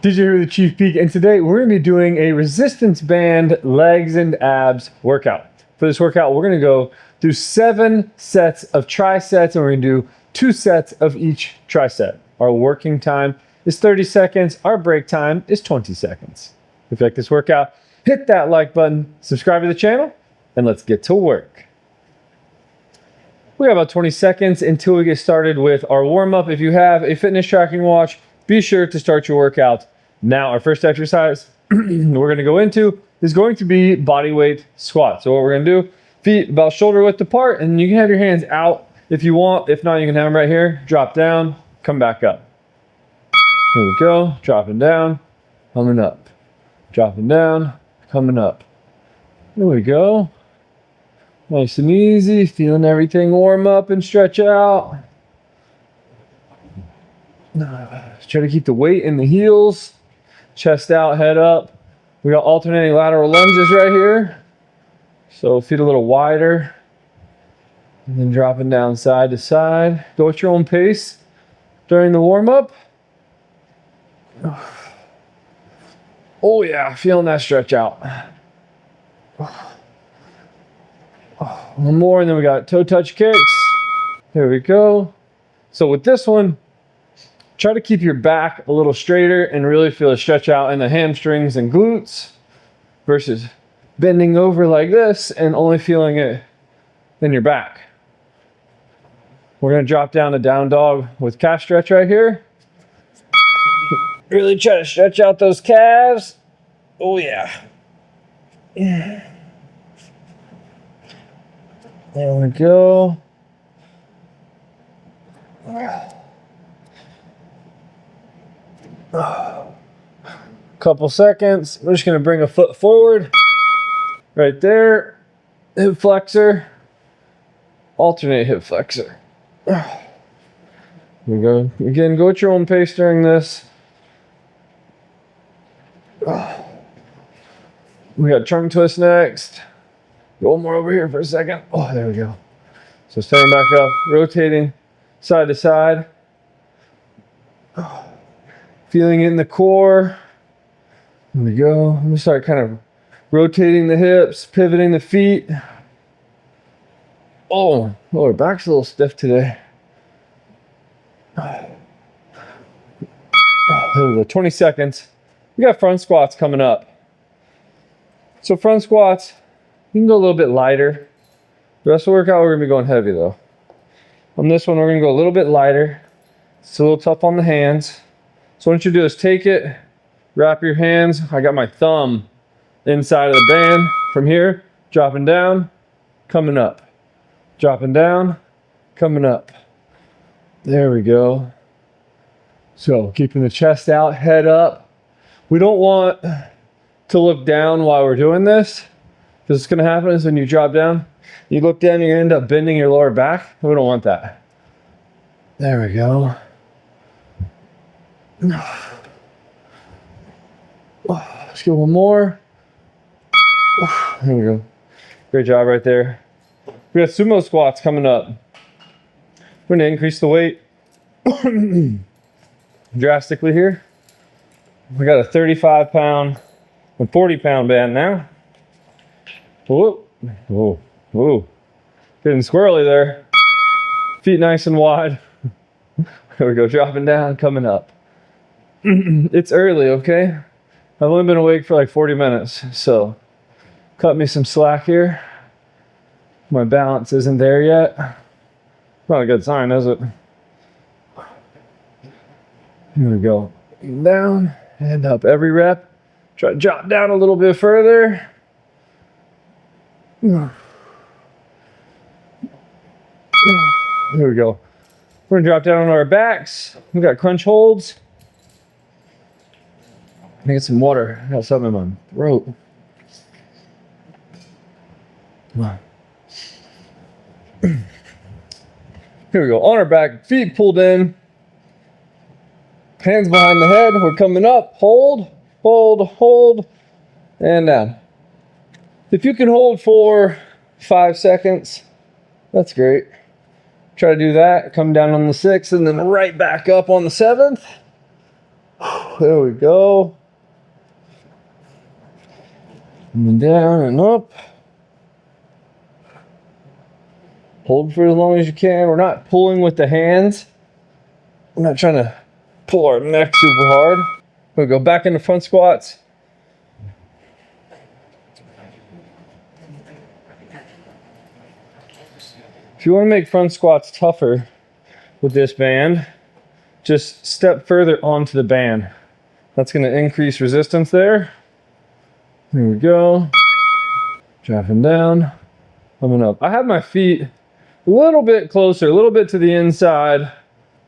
DJ here with the Chief Peak, and today we're going to be doing a resistance band legs and abs workout. For this workout, we're going to go do 7 sets of trisets, and we're going to do 2 sets of each triset. Our working time is 30 seconds. Our break time is 20 seconds. If you like this workout, hit that like button, subscribe to the channel, and let's get to work. We have about 20 seconds until we get started with our warm-up. If you have a fitness tracking watch, be sure to start your workout now. Our first exercise we're going to go into is going to be bodyweight squats. So what we're going to do, feet about shoulder width apart, and you can have your hands out if you want. If not, you can have them right here. Drop down, come back up. Here we go. Dropping down, coming up. Dropping down, coming up. There we go. Nice and easy. Feeling everything warm up and stretch out. Try to keep the weight in the heels, chest out, head up. We got alternating lateral lunges right here. So feet a little wider. And then dropping down side to side. Go at your own pace during the warm-up. Oh yeah, feeling that stretch out. One more, and then we got toe touch kicks. There we go. So with this one, try to keep your back a little straighter and really feel a stretch out in the hamstrings and glutes versus bending over like this and only feeling it in your back. We're going to drop down to down dog with calf stretch right here. Really try to stretch out those calves. Oh yeah. There we go. Couple seconds. We're just going to bring a foot forward. Right there. Hip flexor. Alternate hip flexor. Here we go. Again, go at your own pace during this. We got trunk twist next. Go one more over here for a second. Oh, there we go. So standing back up, rotating side to side. Feeling it in the core. There we go. I'm gonna start kind of rotating the hips, pivoting the feet. Oh, our back's a little stiff today. There we go. 20 seconds. We got front squats coming up. So front squats, you can go a little bit lighter. The rest of the workout, we're gonna be going heavy though. On this one, we're gonna go a little bit lighter. It's a little tough on the hands. So what you do is take it, wrap your hands. I got my thumb inside of the band from here, dropping down, coming up. Dropping down, coming up. There we go. So keeping the chest out, head up. We don't want to look down while we're doing this. Because what's going to happen is when you drop down, you look down, you end up bending your lower back. We don't want that. There we go. Let's get one more. There we go. Great job right there. We got sumo squats coming up. We're going to increase the weight drastically here. We got a 35-pound and 40-pound band now. Whoa, whoa, whoa. Getting squirrely there. Feet nice and wide. There we go, dropping down, coming up. It's early, okay? I've only been awake for like 40 minutes, so cut me some slack here. My balance isn't there yet. Not a good sign, is it? Here we go. Down and up every rep. Try to drop down a little bit further. There we go. We're gonna drop down on our backs. We got crunch holds. I get some water. I got something in my throat. Come on. Here we go. On our back, feet pulled in. Hands behind the head. We're coming up. Hold, hold, hold, and down. If you can hold for 5 seconds, that's great. Try to do that. Come down on the 6th and then right back up on the 7th. There we go. And down and up. Hold for as long as you can. We're not pulling with the hands. We're not trying to pull our neck super hard. We'll go back into front squats. If you want to make front squats tougher with this band, just step further onto the band. That's going to increase resistance there. There we go. Dropping down, coming up. I have my feet a little bit closer, a little bit to the inside.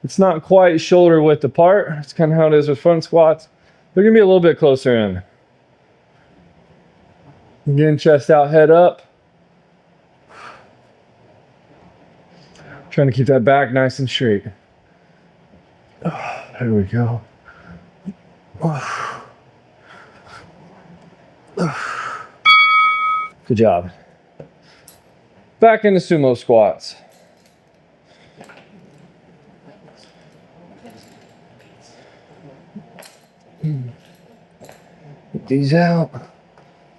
It's not quite shoulder width apart. It's kind of how it is with front squats. They're going to be a little bit closer in. Again, chest out, head up. Trying to keep that back nice and straight. There we go. Good job. Back into sumo squats. Get these out.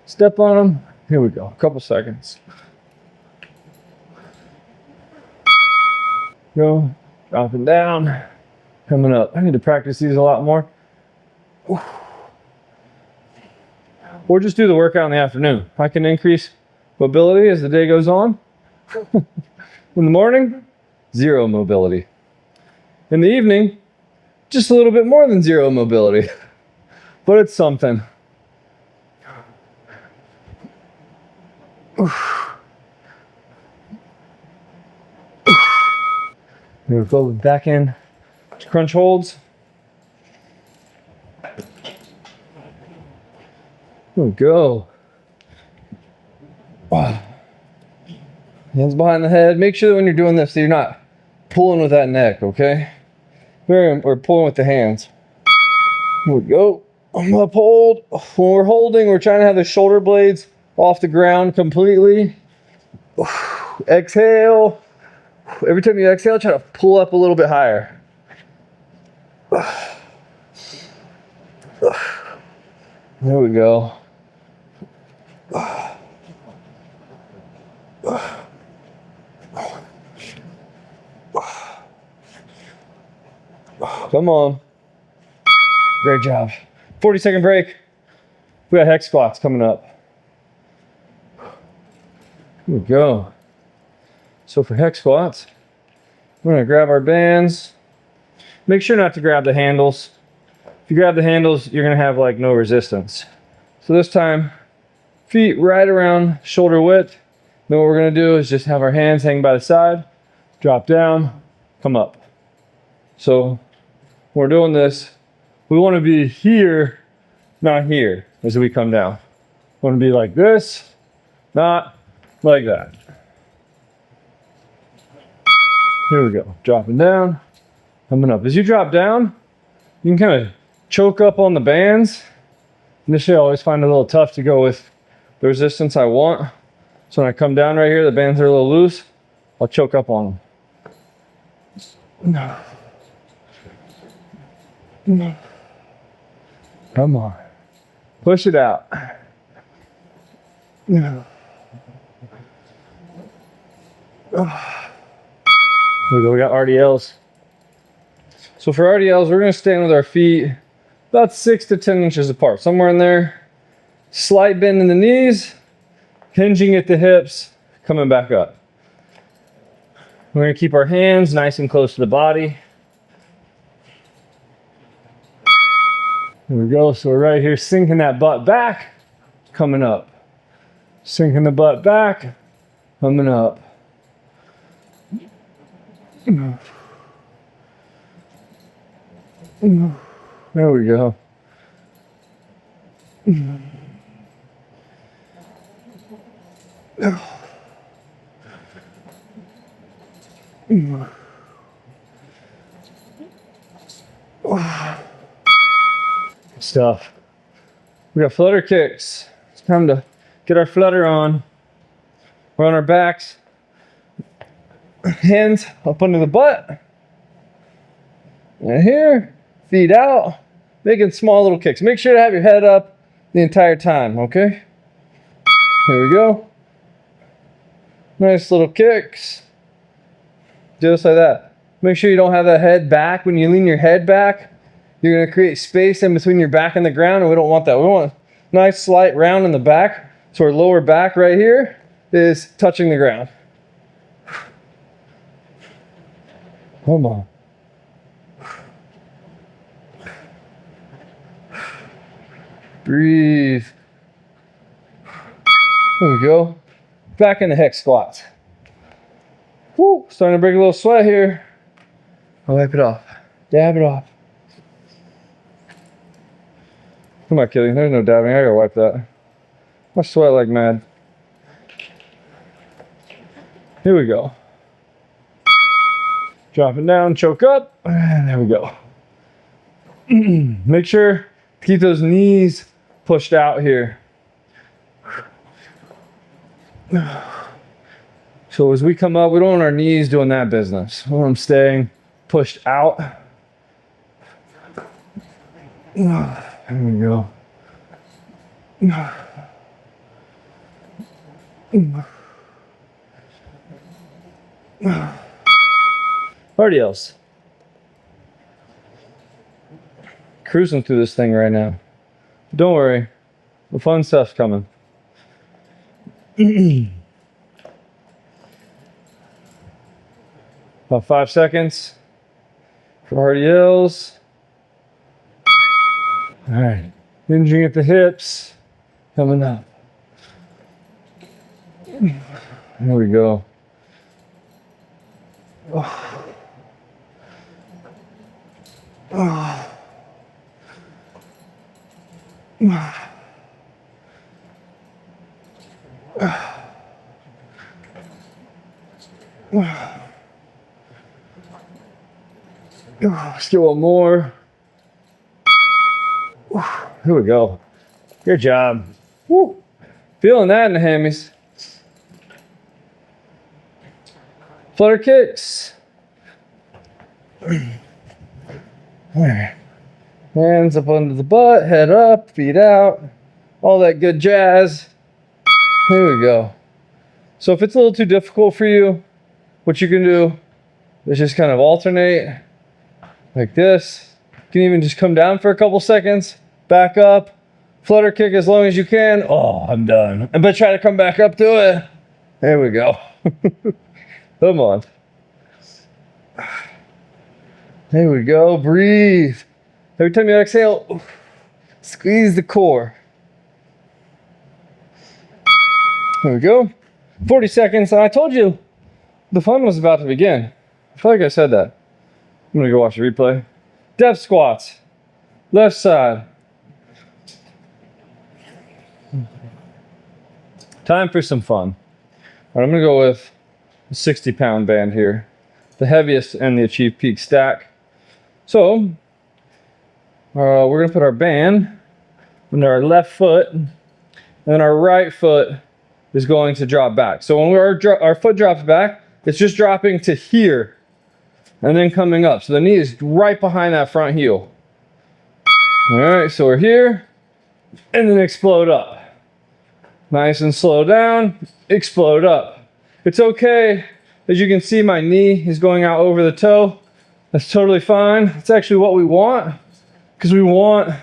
Step on them. Here we go. A couple seconds. Go. Dropping down. Coming up. I need to practice these a lot more. Or just do the workout in the afternoon. I can increase mobility as the day goes on. In the morning, zero mobility. In the evening, just a little bit more than zero mobility. But it's something. Here we go, back in. Crunch holds. There we go. Hands behind the head. Make sure that when you're doing this, that you're not pulling with that neck, okay? Or pulling with the hands. Here we go. Up hold. When we're holding, we're trying to have the shoulder blades off the ground completely. Exhale. Every time you exhale, try to pull up a little bit higher. There we go. Come on. Great job. 40-second break. We got hex squats coming up. Here we go. So for hex squats, we're gonna grab our bands. Make sure not to grab the handles. If you grab the handles, you're gonna have like no resistance. So this time, feet right around shoulder width. Then what we're gonna do is just have our hands hang by the side, drop down, come up. So when we're doing this, we wanna be here, not here, as we come down. We wanna be like this, not like that. Here we go, dropping down, coming up. As you drop down, you can kind of choke up on the bands. Initially, I always find it a little tough to go with the resistance I want. So when I come down right here, the bands are a little loose, I'll choke up on them. No. No. Come on. Push it out. No. Here we go, we got RDL'S. So for RDL'S, we're gonna stand with our feet about 6 to 10 inches apart, somewhere in there. Slight bend in the knees, hinging at the hips, coming back up. We're gonna keep our hands nice and close to the body. There we go, so we're right here sinking that butt back, coming up. Sinking the butt back, coming up. There we go. Good stuff. We got flutter kicks. It's time to get our flutter on. We're on our backs. Hands up under the butt. And here, feet out. making small little kicks. Make sure to have your head up the entire time, okay? Here we go. Nice little kicks. Just like that. Make sure you don't have that head back. When you lean your head back, you're going to create space in between your back and the ground, and we don't want that. We want a nice slight round in the back, so our lower back right here is touching the ground. Come on. Breathe. There we go. Back in the hex squats. Woo, starting to break a little sweat here. I'll wipe it off. Dab it off. I'm not kidding. There's no dabbing. I gotta wipe that. I sweat like mad. Here we go. Drop it down, choke up, and there we go. Make sure to keep those knees pushed out here. So as we come up, we don't want our knees doing that business. We want them staying pushed out. There we go. RDL'S. Cruising through this thing right now. Don't worry, the fun stuff's coming. About 5 seconds for RDL'S. All right, hinging at the hips, coming up. There we go. Oh. Oh. Let's get one more. Here we go. Good job. Woo. Feeling that in the hammies. Flutter kicks. All right. Hands up under the butt, head up, feet out, all that good jazz. Here we go. So if it's a little too difficult for you, what you can do is just kind of alternate like this. You can even just come down for a couple seconds, back up, flutter kick as long as you can. Oh, I'm done. But try to come back up to it. There we go. Come on. There we go. Breathe. Every time you exhale, squeeze the core. There we go. 40 seconds. And I told you the fun was about to begin. I feel like I said that. I'm going to go watch the replay. Depth squats. Left side. Time for some fun. All right, I'm going to go with a 60-pound band here. The heaviest and the ACHV peak stack. So, we're going to put our band under our left foot, and then our right foot is going to drop back. So when our foot drops back, it's just dropping to here and then coming up. So the knee is right behind that front heel. All right, so we're here and then explode up. Nice and slow down, explode up. It's okay. As you can see, my knee is going out over the toe. That's totally fine. It's actually what we want, because we want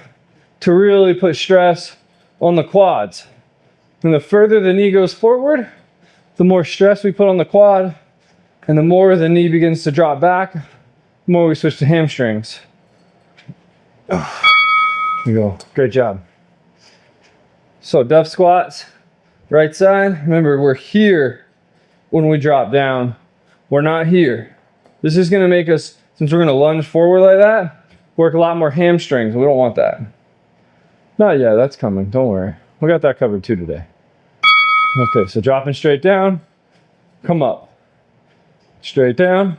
to really put stress on the quads. And the further the knee goes forward, the more stress we put on the quad, and the more the knee begins to drop back, the more we switch to hamstrings. There you go. Great job. So depth squats, right side. Remember, we're here when we drop down. We're not here. This is going to make us, since we're going to lunge forward like that, work a lot more hamstrings. We don't want that. Not yet. That's coming. Don't worry. We got that covered too today. Okay, so dropping straight down, come up. Straight down,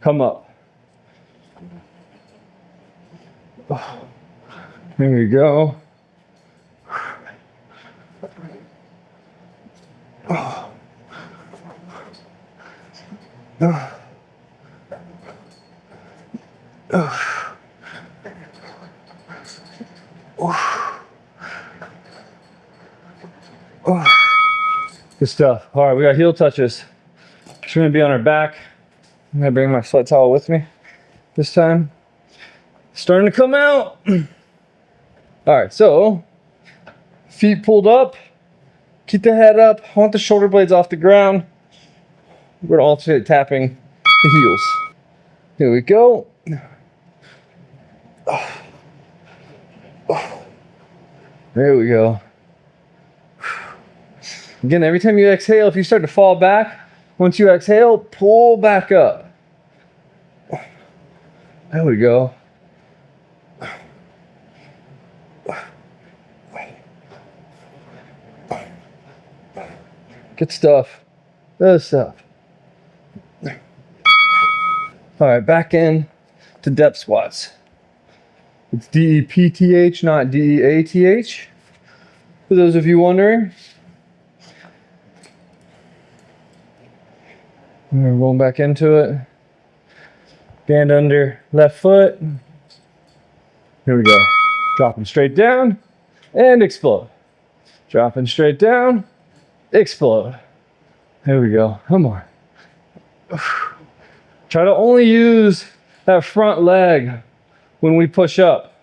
come up. Oh, there we go. Oh. Oh. Oh. Good stuff. All right, we got heel touches. It's gonna be on our back. I'm gonna bring my sweat towel with me this time. Starting to come out. All right, so feet pulled up. Keep the head up. I want the shoulder blades off the ground. We're gonna alternate tapping the heels. Here we go. There we go. Again, every time you exhale, if you start to fall back, once you exhale, pull back up. There we go. Good stuff. Good stuff. All right, back in to depth squats. It's D-E-P-T-H, not D-E-A-T-H. For those of you wondering. We're going back into it. Band under left foot. Here we go. Dropping straight down and explode. Dropping straight down, explode. There we go. Come on. Try to only use that front leg when we push up.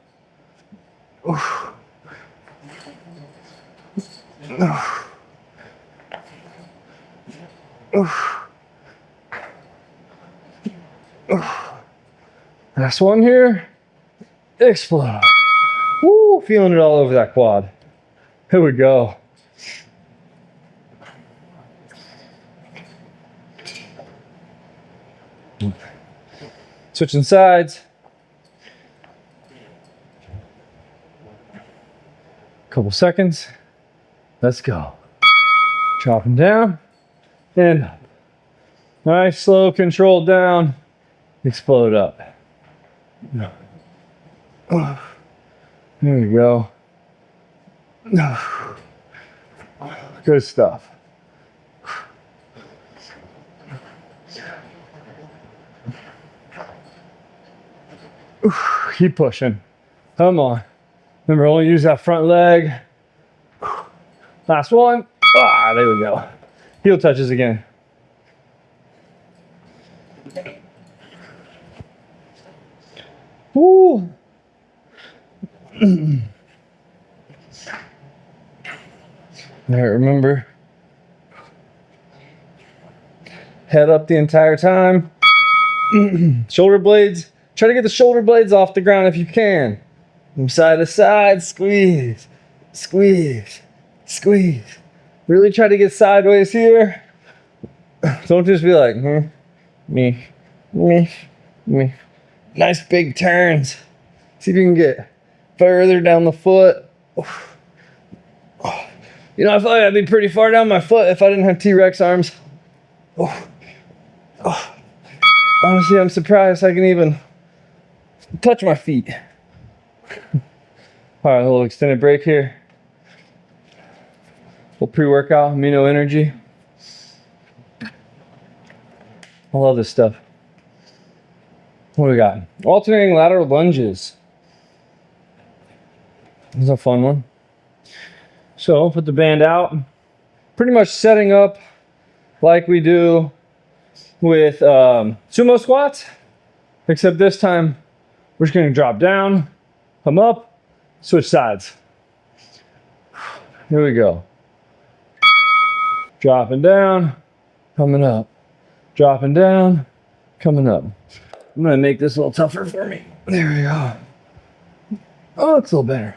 Last one here. Explode. Woo, feeling it all over that quad. Here we go. Switching sides. Couple seconds. Let's go. Chopping down and up. Nice, slow, controlled down. Explode up. There we go. Good stuff. Keep pushing. Come on. Remember, only use that front leg. Last one. Ah, there we go. Heel touches again. Woo. All right, remember. Head up the entire time. Shoulder blades. Try to get the shoulder blades off the ground if you can. From side to side, squeeze, squeeze, squeeze. Really try to get sideways here. Don't just be like, me. Nice big turns. See if you can get further down the foot. You know, I feel like I'd be pretty far down my foot if I didn't have T-Rex arms. Honestly, I'm surprised I can even touch my feet. All right, a little extended break here. Little pre-workout, amino energy. I love this stuff. What do we got? Alternating lateral lunges. This is a fun one. So put the band out. Pretty much setting up like we do with sumo squats, except this time we're just going to drop down, come up, switch sides. Here we go. Dropping down, coming up. Dropping down, coming up. I'm going to make this a little tougher for me. There we go. Oh, it's a little better.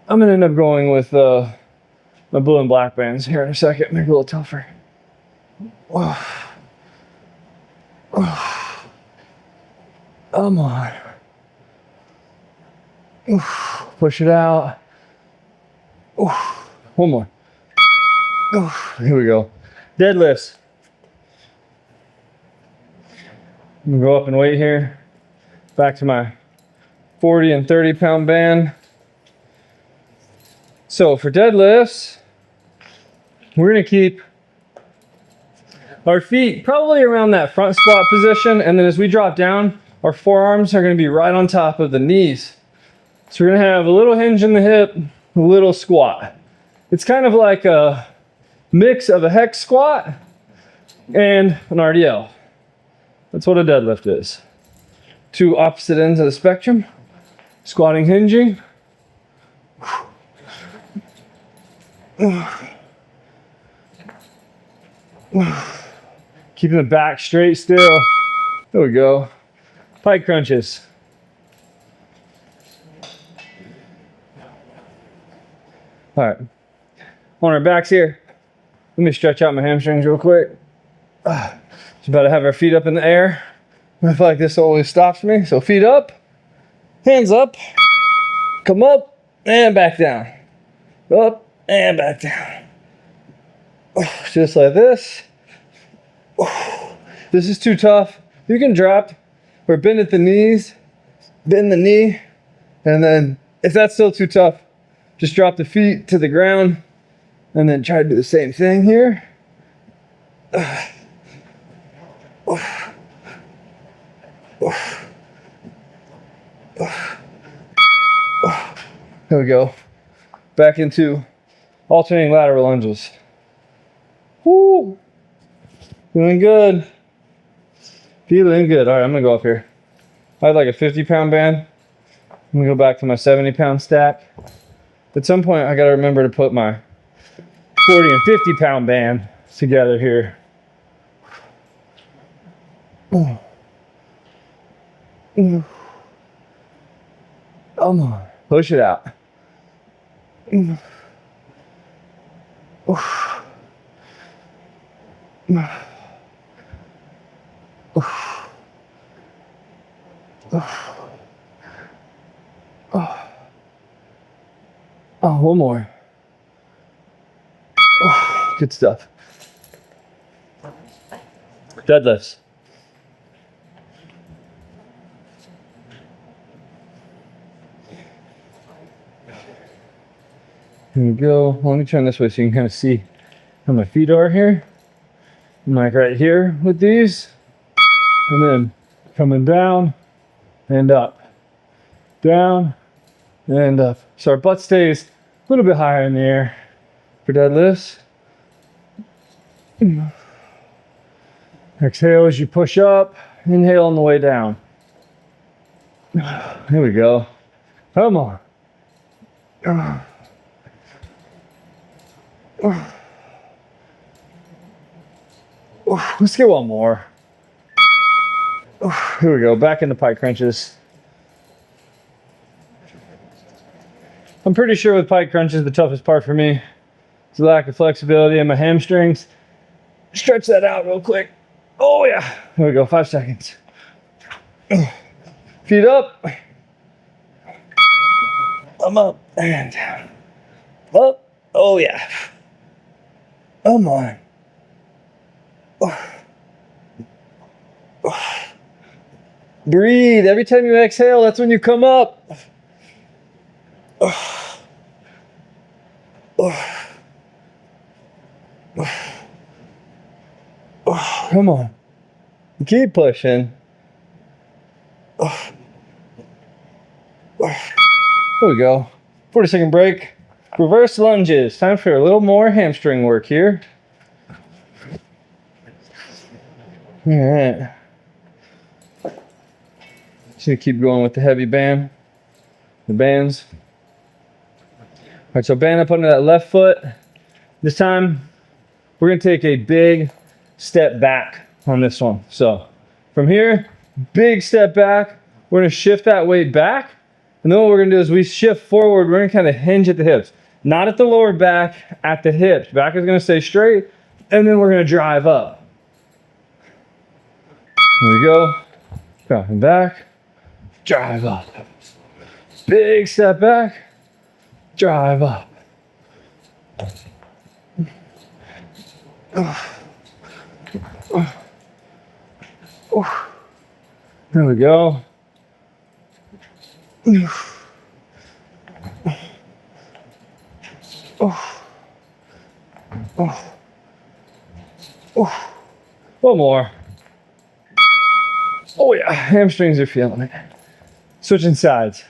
I'm going to end up going with my blue and black bands here in a second. Make it a little tougher. Come on. Push it out. One more. Here we go. Deadlifts. I'm gonna go up in weight here. Back to my 40 and 30 pound band. So for deadlifts, we're gonna keep our feet probably around that front squat position, and then as we drop down, our forearms are gonna be right on top of the knees. So we're gonna have a little hinge in the hip, a little squat. It's kind of like a mix of a hex squat and an RDL. That's what a deadlift is. Two opposite ends of the spectrum. Squatting, hinging. Keeping the back straight still. There we go. Pike crunches. All right. On our backs here. Let me stretch out my hamstrings real quick. Just about to have our feet up in the air. I feel like this always stops me. So feet up, hands up, come up and back down. Up and back down. Just like this. This is too tough. You can drop or bend at the knees, bend the knee, and then if that's still too tough, just drop the feet to the ground and then try to do the same thing here. There we go. Back into alternating lateral lunges. Woo! Feeling good. Feeling good. All right, I'm gonna go up here. I have like a 50-pound band. I'm gonna go back to my 70-pound stack. At some point, I gotta remember to put my 40 and 50-pound band together here. Come on, push it out. Oh, one more. Oh, good stuff. Deadlifts. Here we go. Let me turn this way so you can kind of see how my feet are here. I'm like right here with these. And then coming down and up. Down and up. So our butt stays a little bit higher in the air for deadlifts. Exhale as you push up. Inhale on the way down. Here we go. Come on. Let's get one more. Here we go. Back into pike crunches. I'm pretty sure with pike crunches, the toughest part for me is the lack of flexibility in my hamstrings. Stretch that out real quick. Oh yeah. Here we go. 5 seconds. Feet up. I'm up and down. Up. Oh yeah. Come on. Breathe. Every time you exhale, that's when you come up. Come on. Keep pushing. There we go. 40-second break. Reverse lunges. Time for a little more hamstring work here. All right. Just gonna keep going with the heavy band. The bands. All right, so band up under that left foot. This time, we're gonna take a big step back on this one. So from here, big step back. We're gonna shift that weight back. And then what we're gonna do is we shift forward. We're gonna kind of hinge at the hips. Not at the lower back, at the hips. Back is gonna stay straight. And then we're gonna drive up. Here we go. Dropping back. Drive up. Big step back. Drive up. There we go. One more. Oh yeah, hamstrings are feeling it. Switching sides.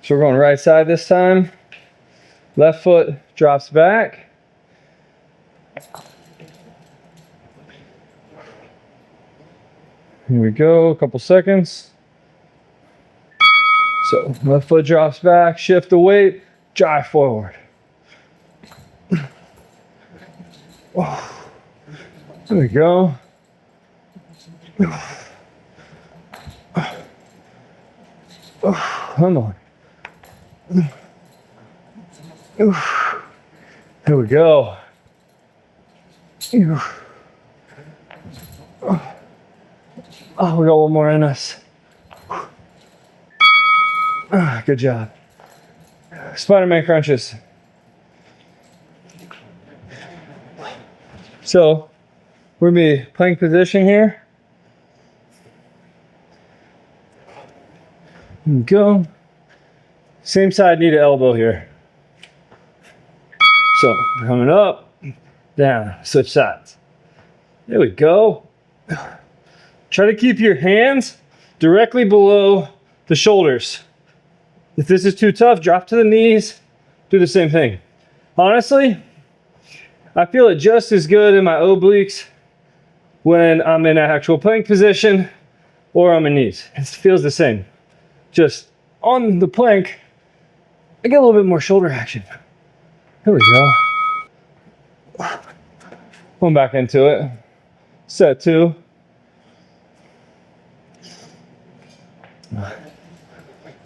So we're going right side this time. Left foot drops back. Here we go, a couple seconds. So left foot drops back, shift the weight, drive forward. Oh, there we go. Oh, come on. Here we go. Oh, we got one more in us. Good job. Spider-Man crunches. So we're gonna be plank position here. Here we go. Same side, need an elbow here. So coming up, down, switch sides. There we go. Try to keep your hands directly below the shoulders. If this is too tough, drop to the knees, do the same thing. Honestly, I feel it just as good in my obliques when I'm in an actual plank position or on my knees. It feels the same. Just on the plank, I get a little bit more shoulder action. Here we go. Going back into it. Set 2.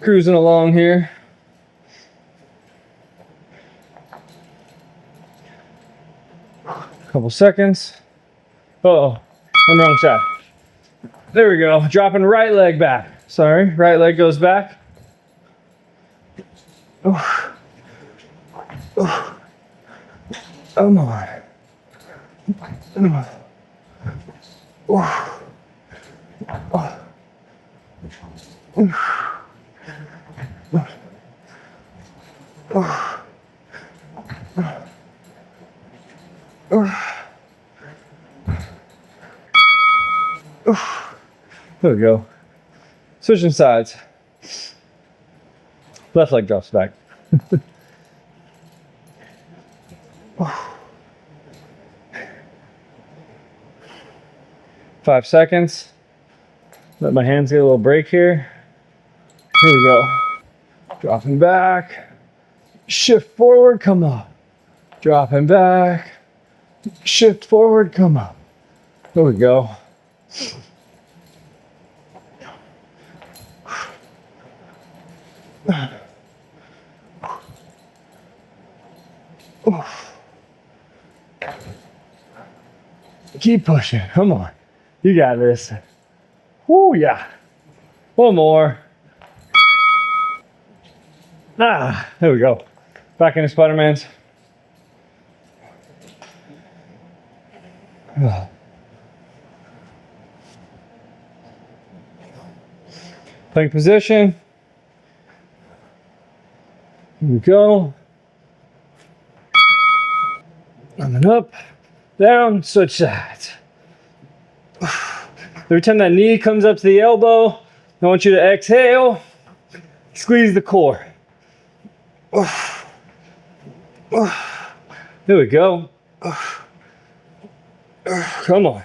Cruising along here. Couple seconds. Uh-oh, on the wrong side. There we go. Dropping right leg back. Sorry, right leg goes back. Oh. Oh. Come on. Oh. Oh. There we go. Switching sides. Left leg drops back. 5 seconds. Let my hands get a little break here. Here we go. Dropping back. Shift forward, come up. Dropping back. Shift forward, come up. There we go. Keep pushing. Come on. You got this. Oh yeah. One more. Ah, there we go. Back into Spider-Man's. Plank position. Here we go. Coming up, down, switch sides. Every time that knee comes up to the elbow, I want you to exhale, squeeze the core. There we go. Come on.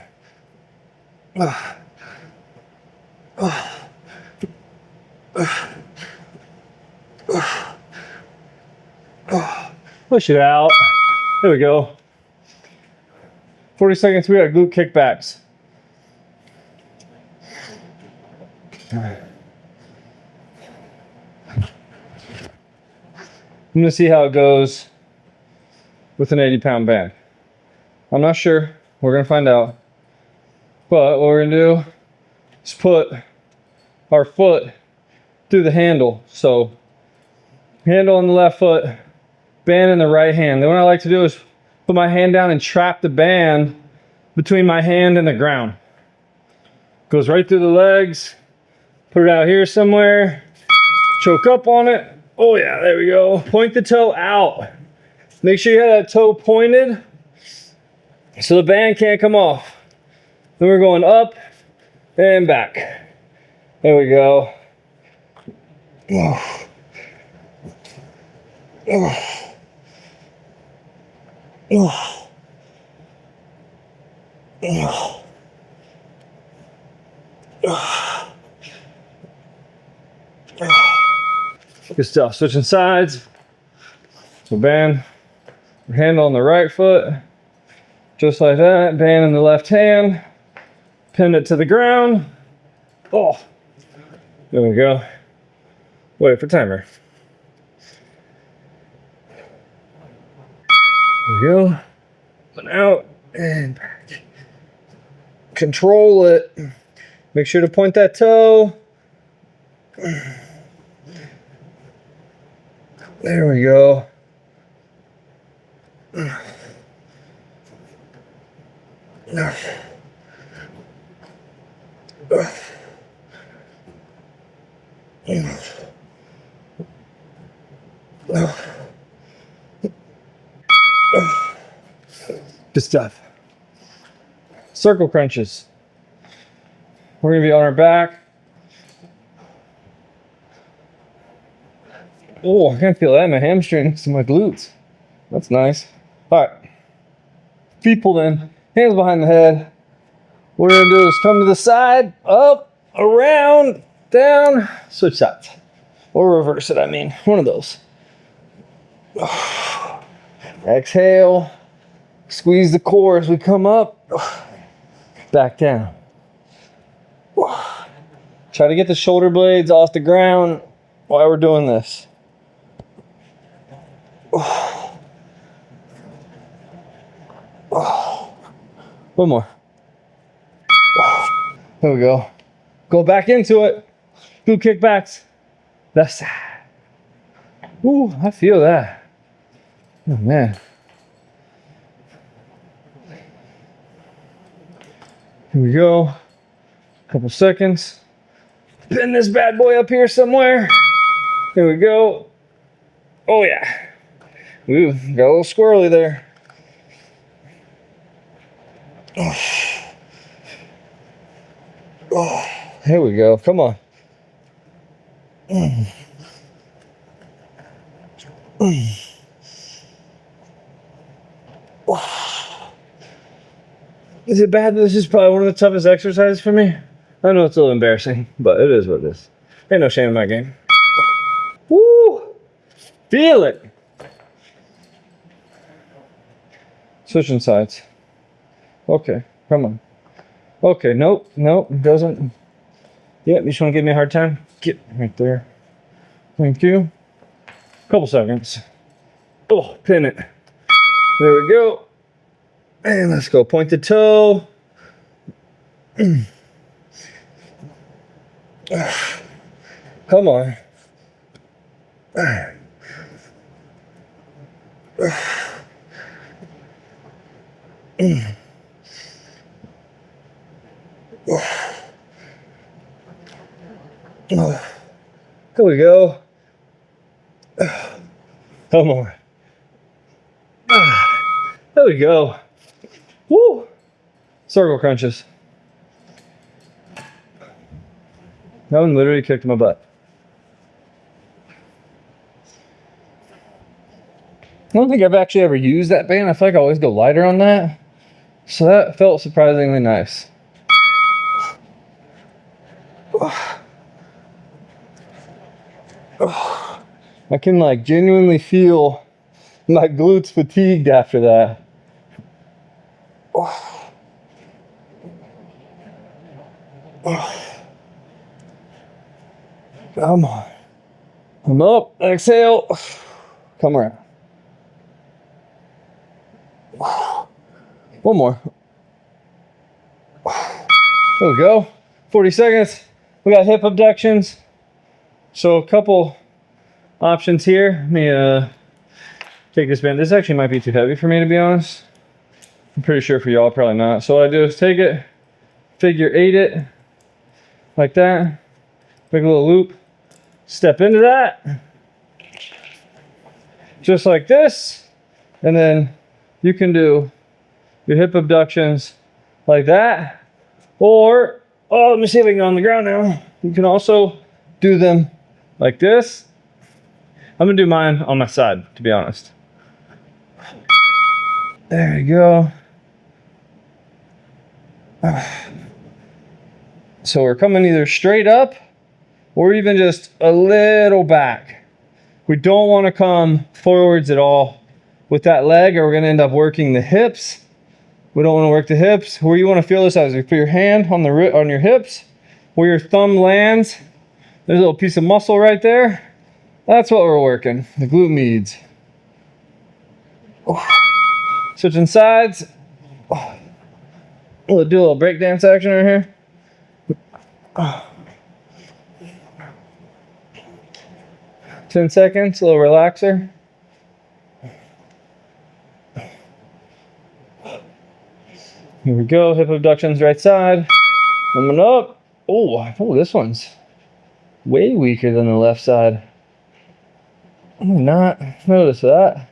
Push it out. There we go. 40 seconds, we got glute kickbacks. I'm gonna see how it goes with an 80-pound band. I'm not sure, we're gonna find out. But what we're gonna do is put our foot through the handle. So handle on the left foot, band in the right hand. Then what I like to do is put my hand down and trap the band between my hand and the ground. Goes right through the legs, put it out here somewhere, choke up on it. Oh yeah, there we go. Point the toe out. Make sure you have that toe pointed so the band can't come off. Then we're going up and back. There we go. Good stuff. Switching sides. So band your hand on the right foot, just like that. Band in the left hand. Pin it to the ground. Oh, there we go. Wait for timer. There we go. Put out and back. Control it. Make sure to point that toe. There we go. Good stuff. Circle crunches. We're gonna be on our back. Oh, I can feel that in my hamstrings and my glutes. That's nice. All right. Feet pulled in, hands behind the head. What we're gonna do is come to the side, up, around, down, switch sides. Or reverse it, I mean. One of those. Exhale. Squeeze the core as we come up. Back down. Try to get the shoulder blades off the ground while we're doing this. One more. There we go. Go back into it. Do kickbacks. Left side. Ooh, I feel that. Oh man. Here we go. Couple seconds. Pin this bad boy up here somewhere. Here we go. Oh yeah. Ooh, got a little squirrely there. Oh, here we go. Come on. Is it bad that this is probably one of the toughest exercises for me? I know it's a little embarrassing, but it is what it is. Ain't no shame in my game. Woo! Feel it. Switching sides. Okay, come on. Okay, nope, doesn't. Yep, you just want to give me a hard time? Get right there. Thank you. Couple seconds. Oh, pin it. There we go. And let's go. Point the toe. Come on. Here we go. Come on. There we go. Woo! Circle crunches. That one literally kicked my butt. I don't think I've actually ever used that band. I feel like I always go lighter on that. So that felt surprisingly nice. I can like genuinely feel my glutes fatigued after that. Come on. I'm up. Exhale. Come around. One more. There we go. 40 seconds. We got hip abductions. So a couple options here. Let me take this band. This actually might be too heavy for me, to be honest. I'm pretty sure for y'all, probably not. So what I do is take it, figure 8 it, like that. Make a little loop. Step into that. Just like this. And then you can do your hip abductions like that. Or, oh, let me see if I can go on the ground now. You can also do them like this. I'm gonna do mine on my side, to be honest. There you go. So we're coming either straight up or even just a little back. We don't want to come forwards at all with that leg, or we're going to end up working the hips. We don't want to work the hips. Where you want to feel this as you put your hand on your hips, where your thumb lands. There's a little piece of muscle right there. That's what we're working, the glute medius. Switching sides. We'll do a little breakdance action right here. 10 seconds, a little relaxer. Here we go, hip abductions right side. Coming up. Oh, this one's way weaker than the left side. I did not notice that.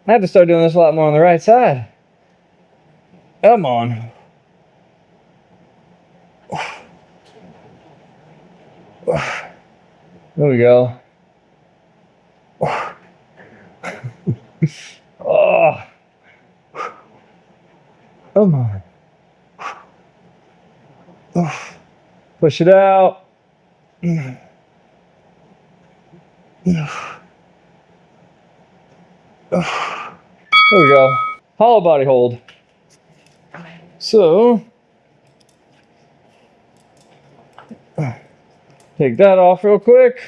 I have to start doing this a lot more on the right side. Come on. There we go. Oh. Come on. Push it out. There we go. Hollow body hold. So, take that off real quick.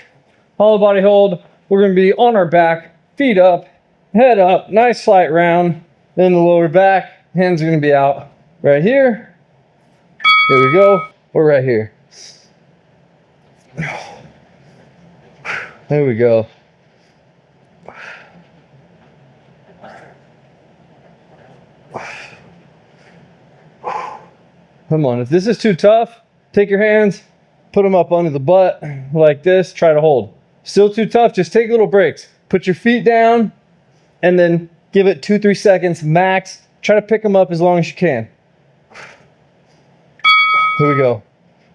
Hollow body hold. We're going to be on our back, feet up, head up, nice slight round. Then the lower back, hands are going to be out right here. There we go. We're right here. There we go. Come on, if this is too tough, take your hands, put them up under the butt like this, try to hold. Still too tough, just take little breaks. Put your feet down and then give it 2-3 seconds max. Try to pick them up as long as you can. Here we go.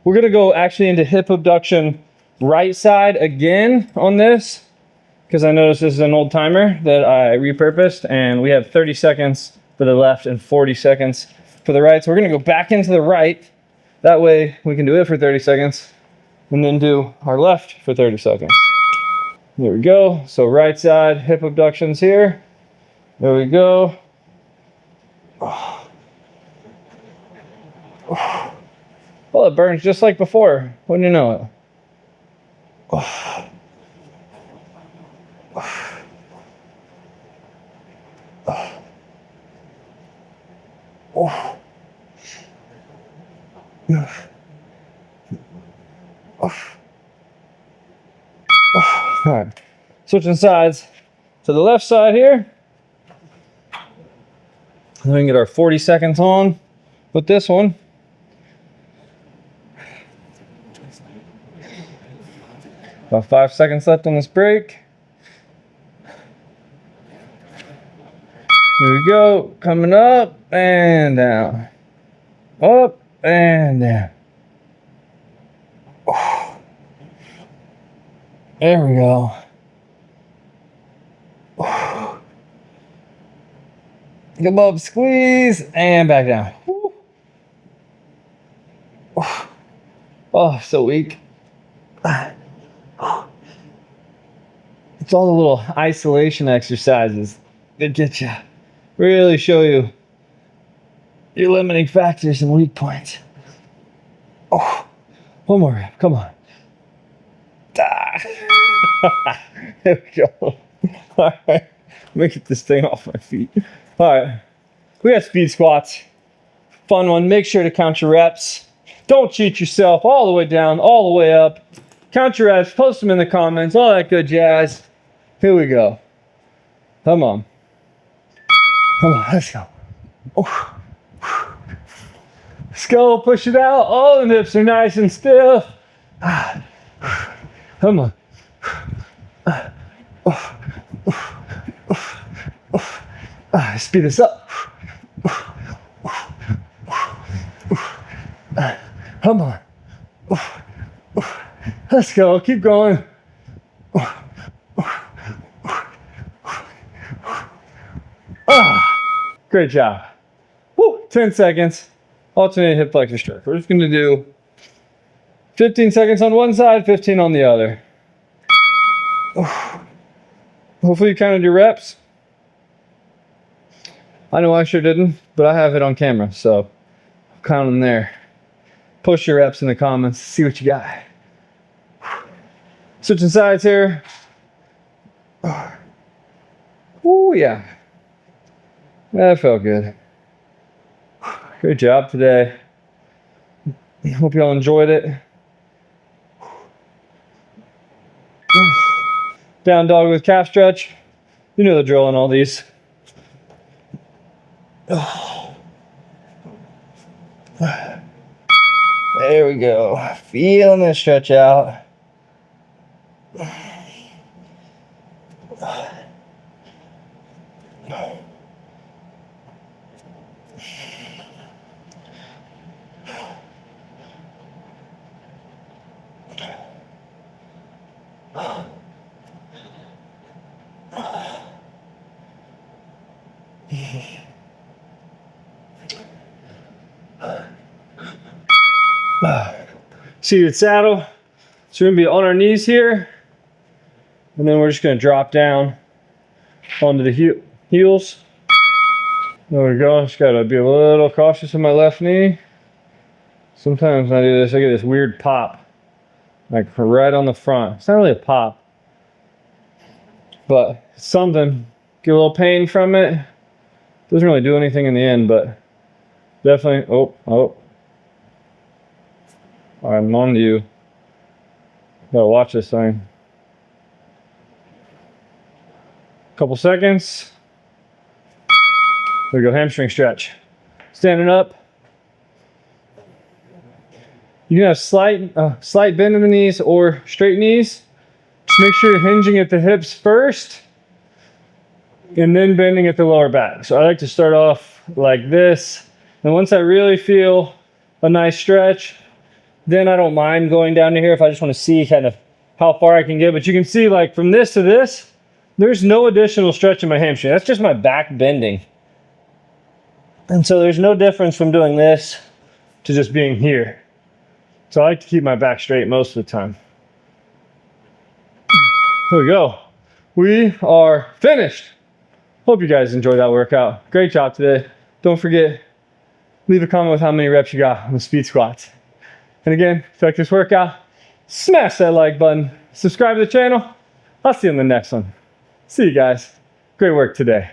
We're gonna go actually into hip abduction right side again on this, because I noticed this is an old timer that I repurposed, and we have 30 seconds for the left and 40 seconds for the right. So we're gonna go back into the right. That way we can do it for 30 seconds and then do our left for 30 seconds. There we go. So right side hip abductions here. There we go. Well, it burns just like before. Wouldn't you know it? All right, switching sides to the left side here. Then we can get our 40 seconds on with this one. About 5 seconds left on this break. Here we go, coming up and down. Up and down. Oh. There we go. Oh. Come up, squeeze, and back down. Oh, oh, so weak. It's all the little isolation exercises that get you, really show you your limiting factors and weak points. Oh, one more rep, come on. There we go. All right, let me get this thing off my feet. All right, we got speed squats. Fun one, make sure to count your reps. Don't cheat yourself all the way down, all the way up. Count your reps, post them in the comments, all that good jazz. Here we go. Come on. Come on, let's go. Oh. Let's go, push it out. All the hips are nice and stiff. Come on. Speed this up. Come on. Let's go, keep going. Great job. Woo, 10 seconds. Alternate hip flexor stretch. We're just gonna do 15 seconds on one side, 15 on the other. Hopefully you counted your reps. I know I sure didn't, but I have it on camera, so count them there. Post your reps in the comments, see what you got. Switching sides here. Oh yeah, that felt good. Great job today. Hope y'all enjoyed it. Down dog with calf stretch. You know the drill on all these. There we go. Feeling the stretch out. Seated saddle. So we're gonna be on our knees here, and then we're just gonna drop down onto the heels. There we go. Just gotta be a little cautious with my left knee. Sometimes when I do this, I get this weird pop, like right on the front. It's not really a pop, but it's something. Get a little pain from it. Doesn't really do anything in the end, but definitely. Oh. I'm on to you. Gotta watch this thing. Couple seconds. There we go, hamstring stretch. Standing up. You can have slight bend in the knees or straight knees. Just make sure you're hinging at the hips first and then bending at the lower back. So I like to start off like this. And once I really feel a nice stretch, then I don't mind going down to here if I just want to see kind of how far I can get. But you can see, like, from this to this, there's no additional stretch in my hamstring. That's just my back bending. And so there's no difference from doing this to just being here. So I like to keep my back straight most of the time. There we go. We are finished. Hope you guys enjoyed that workout. Great job today. Don't forget, leave a comment with how many reps you got on the speed squats. And again, if you like this workout, smash that like button, subscribe to the channel. I'll see you in the next one. See you guys. Great work today.